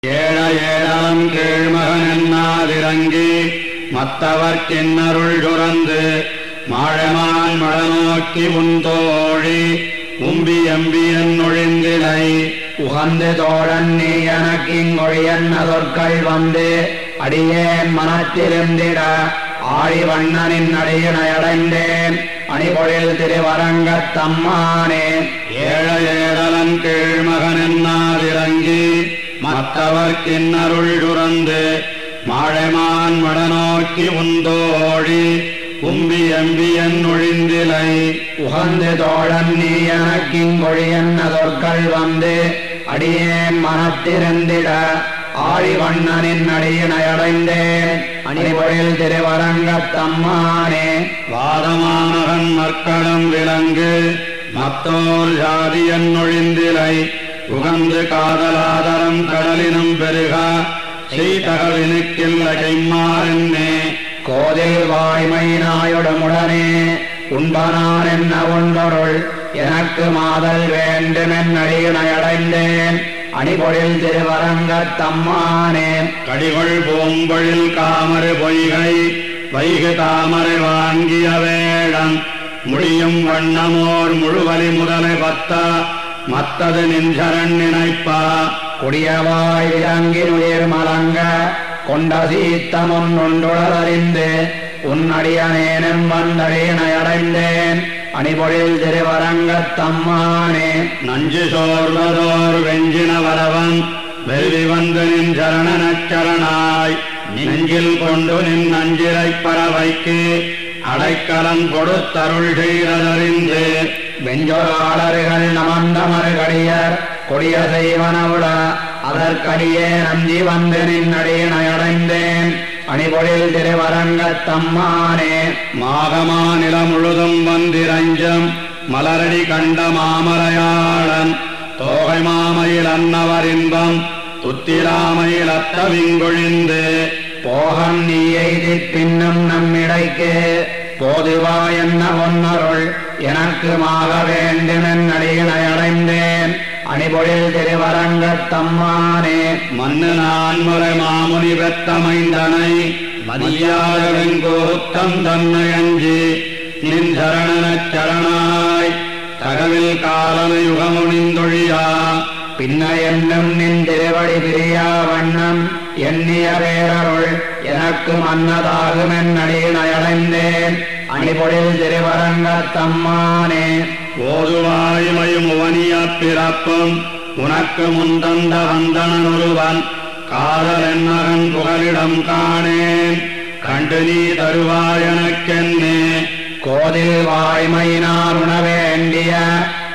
ஏழ ஏழலம் கீழ்மகனென்னாதிரங்கி மத்தவர்க்கென்னருள் சுரந்து மாழமான் மழநோக்கி உந்தோழி உம்பி எம்பியன் நொழிந்திலை உகந்து தோழன் நீ எனக்கிங்கொழியன்ன சொற்கள் வந்து அடியேன் மனத்திருந்திட ஆழி வண்ணனின் அடியினையடைந்தேன் அணிபொழில் திருவரங்கத் தம்மானே. ஏழ ஏழலன் கீழ்மகனென்னாதிரங்கி மத்தவர்க்கென்னருள் சுரந்து மாழமான் மடநோக்கி உந்தோழி உம்பி எம்பியன் நொழிந்திலை உகந்து தோழன் நீ எனக்கிங்கொழியன்ன சொற்கள் வந்து அடியேன் மனத்திருந்திட ஆழி வண்ணனின் அடியினையடைந்தேன் அணிபொழில் திருவரங்கத் தம்மானே. வாதமானகன் மற்களம் விலங்கு மத்தோர் ஜாதியன் நொழிந்திலை உகந்து காதலாதரம் கடலினும் பெருகா செய்தகவினுக்கில்ல கைமாறென்னே. கோதில் வாய்மை நாயுடமுடனே உண்பனான் என்ன ஒன்றொருள் எனக்கு மாதல் வேண்டுமென் அடியினையடைந்தேன் அணிபொழில் திருவரங்கத் தம்மானே. கடிகொள் பூம்பொழில் காமரு பொய்கை வைகு தாமரை வாங்கிய வேடம் முடியும் வண்ணமோர் முழுவலி முதலை பத்தா மத்தது நின்றரன் நினைப்பா. குடியவாய் விலங்கின் உயிர் மலங்க கொண்ட சீத்தமுன் ஒன்றுளறிந்து உன்னடியனேனும் வந்தடியினையடைந்தேன் அணிபொழில் திருவரங்கத் தம்மானே. நஞ்சு சோர்வதோர் வெஞ்சின வரவன் வெல்வி வந்து நின் சரணனச்சரணாய் நெஞ்சில் கொண்டு நின் நஞ்சிரைப் பறவைக்கு அடைக்கலம் கொடுத்தருள் செய்தறிந்து வெஞ்சொராளர்கள் நமந்தமர்கடியர் கொடிய செய்வனவுட அதற்கடியே நந்தி வந்து நின் அடியினையடைந்தேன் அணிபொழில் திருவரங்கத் தம்மானே. மாகமா நிலம் முழுதும் வந்திரஞ்சம் மலரடி கண்ட மாமலையாளன் தோகை மாமையில் அன்னவர் இன்பம் துத்திராமையில் அத்தவிங்கொழிந்து போகம் நீ எய்திப் பின்னும் நம்மிடைக்கு போதுவா என்ன ஒன்னருள் எனக்கு மாக வேண்டுமென் அடியினையடைந்தேன் அணிபொழில் திருவரங்கத் தம்மானே. மண்ணு நான்முறை மாமுனி பெத்தமைந்தனை மதியாதெங்கோத்தம் தன்னை அஞ்சி நின் சரணனச் சரணாய் தகவில் காலன யுகமுனிந்தொழியா பின்ன என்னும் நின் திருவடி பிரியா வண்ணம் எண்ணிய பேரருள் எனக்கு மன்னதாகுமென் அடியினையடைந்தேன் அணிபொழில் திருவரங்கத் தம்மானே. ஓதுவாயுமையும் உவனிய பிறப்பும் உனக்கு முந்தந்த வந்தனன் ஒருவன் காதல் என்னகன் புகலிடம் காணேன் கண்டு நீ தருவாயனக்கென்னே. கோதில் வாய்மையினால் உணவேண்டிய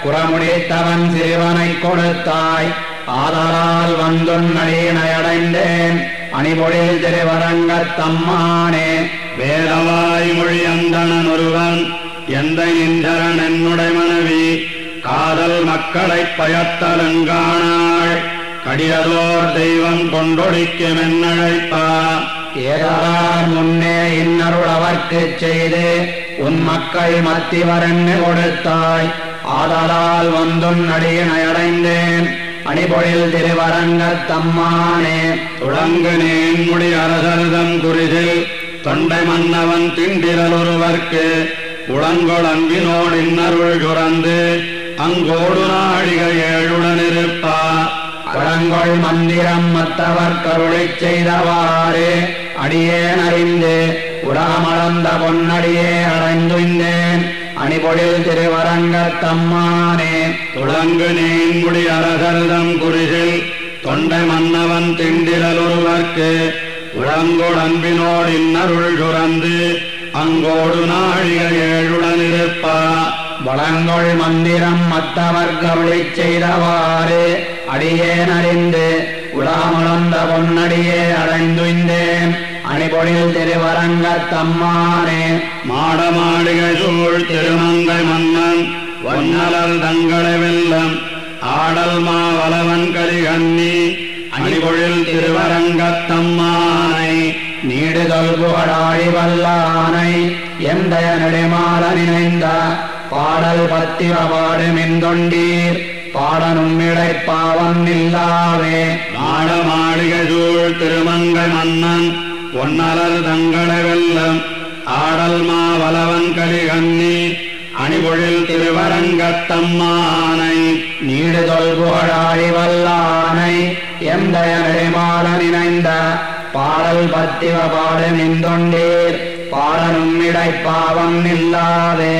குறமுடித்தவன் சிறுவனை கொடுத்தாய் ஆதலால் வந்துன் அடியினையடைந்தேன் அணிபொழில் திருவரங்கத் தம்மானே. வேதவாய் மொழி அந்தணன் ஒருவன் எந்த இந்திரன் என்னுடைய மனைவி காதல் மக்களைப் பயத்தலங்கானாள் கடியதோர் தெய்வம் கொண்டொழிக்கும் என்னழைப்பா. ஏதார் முன்னே இன்னருள் அவர்க்குச் செய்து உன் மக்கள் மத்திவரன்னு கொடுத்தாய் ஆதலால் வந்துன் அடியினையடைந்தேன் அணிபொழில் திருவரங்கத் தம்மானே. துளங்கு நேன்முடி அரசர்தம் குறிசில் தொண்டை மன்னவன் திண்டிரல் ஒருவர்க்கு உளங்கொள் அன்பினோடு இன்னருள் சுரந்து அங்கோடு நாழிக ஏழுடன் இருப்பா. பழங்கொள் மந்திரம் மத்தவர் கருளைச் செய்தவாறு அடியேன் அறிந்து உலகமளந்த பொன்னடியே அடைந்துய்ந்தேன் அணிபொழில் திருவரங்கத் தம்மானே. துளங்கு நேன்முடி அரசர்தம் குறிசில் தொண்டை மன்னவன் திண்டிரல் ஒருவர்க்கு உளங்கொள் அன்பினோடு இன்னருள் சுரந்து அங்கோடு நாழிக ஏழுடன் இருப்பா. வளங்கொள் மந்திரம் மத்தவர் கருளைச் செய்தவாறு அடியேன் அறிந்து உலகமளந்த பொன்னடியே அடைந்துய்ந்தேன் அணிபொழில் திருவரங்கத் தம்மானே. மாடமாளிகை சூழ் திருமங்கை மன்னன் வண்ணலர் தங்களை வெல்லம் ஆடல் மாவலவன் கலிகண்ணி அணிபொழில் திருவரங்கத் தம்மானை. நீடுதல் புகழாழி வல்லானை எந்த நெடுமால நினைந்த பாடல் பத்திவ பாடுமின் தொண்டீர் பாடனும் இழைப்பாவன் இல்லாவே மாடமாளி திருமங்கை மன்னன் ஒன்னலர் தங்களை வெல்லம் ஆடல் மாவலவன் கலிகன்னி அணிபொழில் திருவரங்கத்தம்மானை நீடுதொல் புகழாழி வல்லானை எந்தயனடிமால நினைந்த பாடல் பத்திவ பாடுமின் தொண்டீர் பாடலும் இடைப்பாவம் இல்லாதே